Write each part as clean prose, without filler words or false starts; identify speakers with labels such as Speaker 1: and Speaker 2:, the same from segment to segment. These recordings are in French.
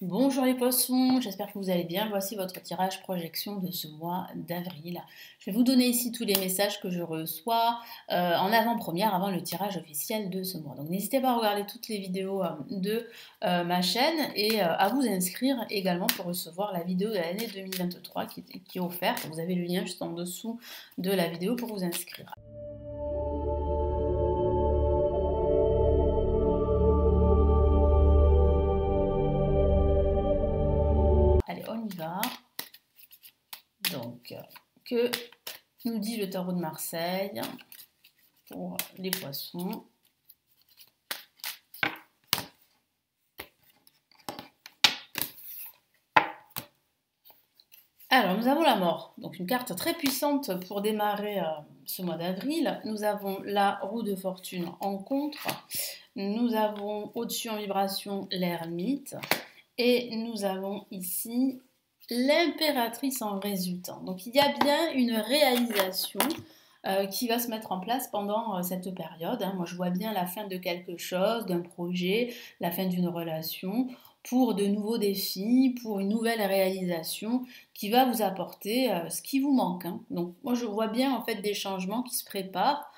Speaker 1: Bonjour les poissons, j'espère que vous allez bien. Voici votre tirage projection de ce mois d'avril. Je vais vous donner ici tous les messages que je reçois en avant-première avant le tirage officiel de ce mois. Donc n'hésitez pas à regarder toutes les vidéos de ma chaîne et à vous inscrire également pour recevoir la vidéo de l'année 2023 qui est offerte. Vous avez le lien juste en dessous de la vidéo pour vous inscrire. Allez, on y va. Donc, que nous dit le tarot de Marseille pour les poissons? Alors, nous avons la mort, donc une carte très puissante pour démarrer ce mois d'avril. Nous avons la roue de fortune en contre. Nous avons au-dessus en vibration l'ermite. Et nous avons ici l'impératrice en résultant. Donc il y a bien une réalisation qui va se mettre en place pendant cette période. Moi je vois bien la fin de quelque chose, d'un projet, la fin d'une relation, pour de nouveaux défis, pour une nouvelle réalisation qui va vous apporter ce qui vous manque. Donc moi je vois bien en fait des changements qui se préparent,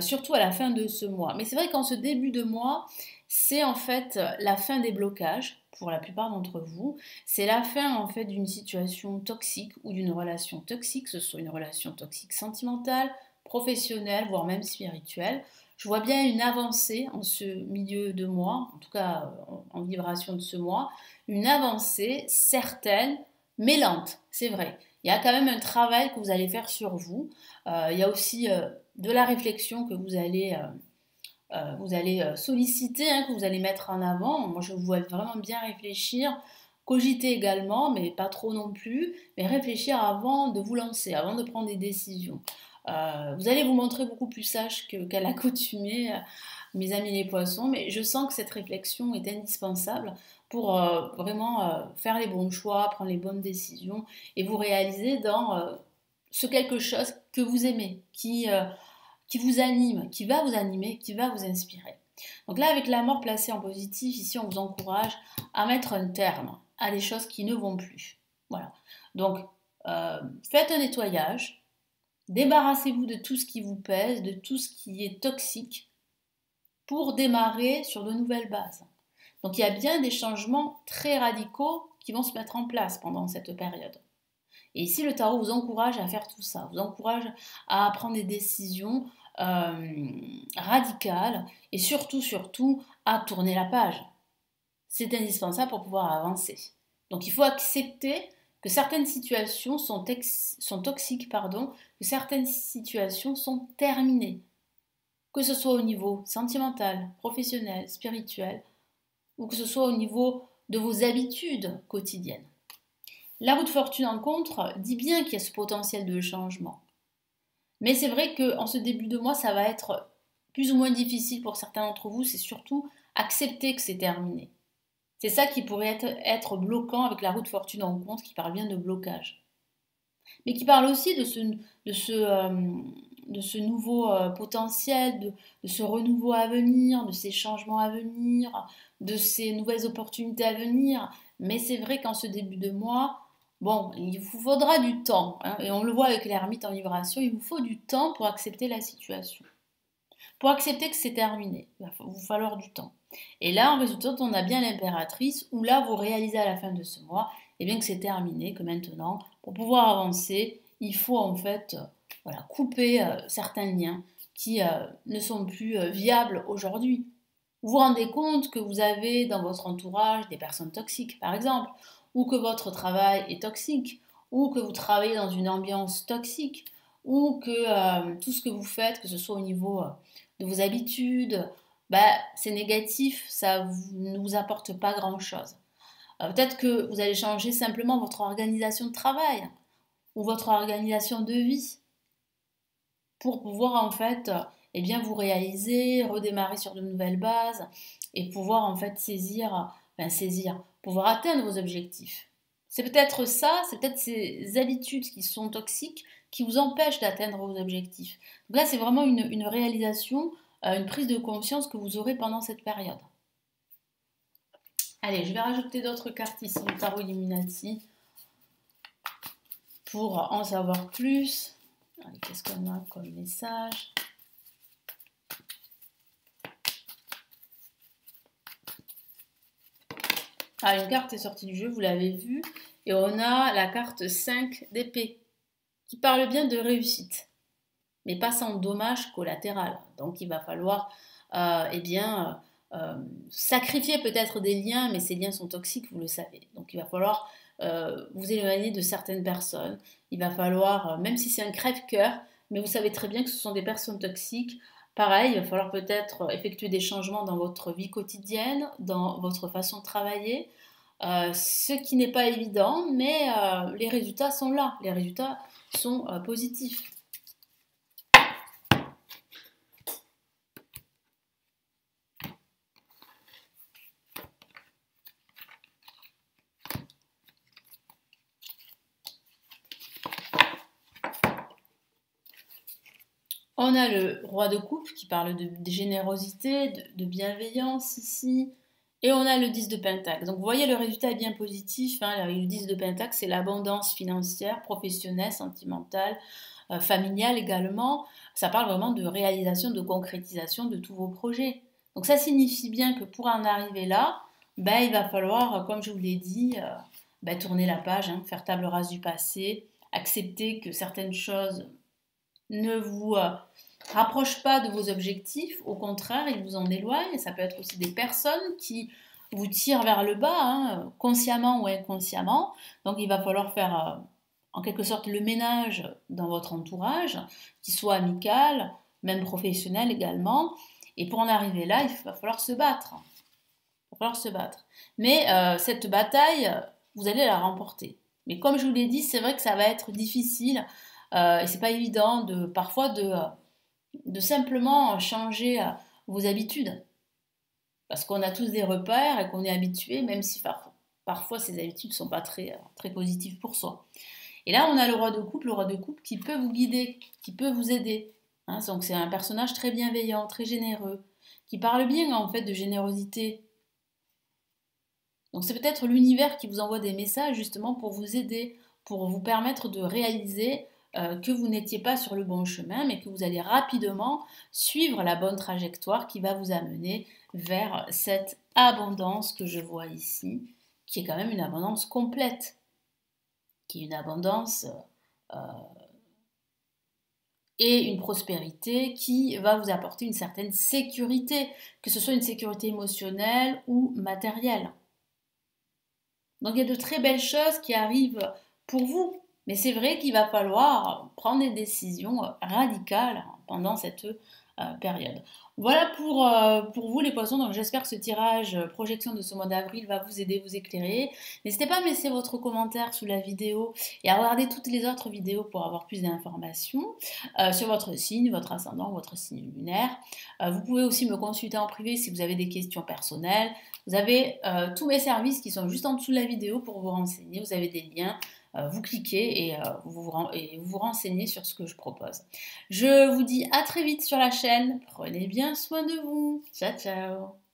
Speaker 1: surtout à la fin de ce mois. Mais c'est vrai qu'en ce début de mois, c'est en fait la fin des blocages pour la plupart d'entre vous. C'est la fin en fait d'une situation toxique ou d'une relation toxique, que ce soit une relation toxique sentimentale, professionnelle, voire même spirituelle. Je vois bien une avancée en ce milieu de mois, en tout cas en vibration de ce mois, une avancée certaine, mais lente, c'est vrai. Il y a quand même un travail que vous allez faire sur vous. Il y a aussi de la réflexion que vous allez solliciter, que vous allez mettre en avant. Moi, je vous vois vraiment bien réfléchir, cogiter également, mais pas trop non plus, mais réfléchir avant de vous lancer, avant de prendre des décisions. Vous allez vous montrer beaucoup plus sage qu'à l'accoutumée, mes amis les poissons, mais je sens que cette réflexion est indispensable pour vraiment faire les bons choix, prendre les bonnes décisions et vous réaliser dans ce quelque chose que vous aimez, qui vous anime, qui va vous animer, qui va vous inspirer. Donc là, avec la mort placée en positif, ici, on vous encourage à mettre un terme à des choses qui ne vont plus. Voilà. Donc, faites un nettoyage, débarrassez-vous de tout ce qui vous pèse, de tout ce qui est toxique, pour démarrer sur de nouvelles bases. Donc, il y a bien des changements très radicaux qui vont se mettre en place pendant cette période. Et ici, le tarot vous encourage à faire tout ça, vous encourage à prendre des décisions radicales et surtout, à tourner la page. C'est indispensable pour pouvoir avancer. Donc il faut accepter que certaines situations sont toxiques, que certaines situations sont terminées. Que ce soit au niveau sentimental, professionnel, spirituel, ou que ce soit au niveau de vos habitudes quotidiennes. La roue de fortune en contre dit bien qu'il y a ce potentiel de changement. Mais c'est vrai qu'en ce début de mois, ça va être plus ou moins difficile pour certains d'entre vous. C'est surtout accepter que c'est terminé. C'est ça qui pourrait être bloquant avec la roue de fortune en contre, qui parle bien de blocage. Mais qui parle aussi de ce nouveau potentiel, de ce renouveau à venir, de ces changements à venir, de ces nouvelles opportunités à venir. Mais c'est vrai qu'en ce début de mois, bon, il vous faudra du temps, et on le voit avec l'ermite en vibration, il vous faut du temps pour accepter la situation. Pour accepter que c'est terminé, il va vous falloir du temps. Et là, en résultat, on a bien l'impératrice, où là, vous réalisez à la fin de ce mois, bien que c'est terminé, que maintenant, pour pouvoir avancer, il faut en fait couper certains liens qui ne sont plus viables aujourd'hui. Vous vous rendez compte que vous avez dans votre entourage des personnes toxiques, par exemple, ou que votre travail est toxique, ou que vous travaillez dans une ambiance toxique, ou que tout ce que vous faites, que ce soit au niveau de vos habitudes, c'est négatif, ça ne vous apporte pas grand-chose. Peut-être que vous allez changer simplement votre organisation de travail ou votre organisation de vie pour pouvoir en fait vous réaliser, redémarrer sur de nouvelles bases et pouvoir en fait pouvoir atteindre vos objectifs. C'est peut-être ça, c'est peut-être ces habitudes qui sont toxiques qui vous empêchent d'atteindre vos objectifs. Donc là, c'est vraiment une réalisation, une prise de conscience que vous aurez pendant cette période. Allez, je vais rajouter d'autres cartes ici du tarot Illuminati pour en savoir plus. Qu'est-ce qu'on a comme message? Ah, une carte est sortie du jeu, vous l'avez vu. Et on a la carte 5 d'épée, qui parle bien de réussite, mais pas sans dommage collatéral. Donc il va falloir sacrifier peut-être des liens, mais ces liens sont toxiques, vous le savez. Donc il va falloir vous éloigner de certaines personnes. Il va falloir, même si c'est un crève-cœur, mais vous savez très bien que ce sont des personnes toxiques. Pareil, il va falloir peut-être effectuer des changements dans votre vie quotidienne, dans votre façon de travailler, ce qui n'est pas évident, mais les résultats sont là, les résultats sont positifs. On a le roi de coupe qui parle de générosité, de bienveillance ici. Et on a le 10 de pentacle. Donc vous voyez, le résultat est bien positif. Hein. Le 10 de pentacle, c'est l'abondance financière, professionnelle, sentimentale, familiale également. Ça parle vraiment de réalisation, de concrétisation de tous vos projets. Donc ça signifie bien que pour en arriver là, ben, il va falloir, comme je vous l'ai dit, tourner la page, hein, faire table rase du passé, accepter que certaines choses ne vous rapproche pas de vos objectifs, au contraire, il vous en éloigne. Ça peut être aussi des personnes qui vous tirent vers le bas, hein, consciemment ou inconsciemment. Donc il va falloir faire en quelque sorte le ménage dans votre entourage, qu'il soit amical, même professionnel également. Et pour en arriver là, il va falloir se battre. Il va falloir se battre. Mais cette bataille, vous allez la remporter. Mais comme je vous l'ai dit, c'est vrai que ça va être difficile et c'est pas évident parfois de simplement changer vos habitudes. Parce qu'on a tous des repères et qu'on est habitué, même si parfois ces habitudes ne sont pas très, très positives pour soi. Et là, on a le roi de coupe qui peut vous guider, qui peut vous aider. Hein, donc c'est un personnage très bienveillant, très généreux, qui parle bien en fait de générosité. Donc c'est peut-être l'univers qui vous envoie des messages justement pour vous aider, pour vous permettre de réaliser que vous n'étiez pas sur le bon chemin, mais que vous allez rapidement suivre la bonne trajectoire qui va vous amener vers cette abondance que je vois ici, qui est quand même une abondance complète, qui est une abondance et une prospérité qui va vous apporter une certaine sécurité, que ce soit une sécurité émotionnelle ou matérielle. Donc il y a de très belles choses qui arrivent pour vous. Mais c'est vrai qu'il va falloir prendre des décisions radicales pendant cette période. Voilà pour vous les poissons, donc j'espère que ce tirage projection de ce mois d'avril va vous aider, vous éclairer. N'hésitez pas à me laisser votre commentaire sous la vidéo et à regarder toutes les autres vidéos pour avoir plus d'informations sur votre signe, votre ascendant, votre signe lunaire. Vous pouvez aussi me consulter en privé si vous avez des questions personnelles. Vous avez tous mes services qui sont juste en dessous de la vidéo pour vous renseigner. Vous avez des liens. Vous cliquez et vous vous renseignez sur ce que je propose. Je vous dis à très vite sur la chaîne. Prenez bien soin de vous. Ciao, ciao.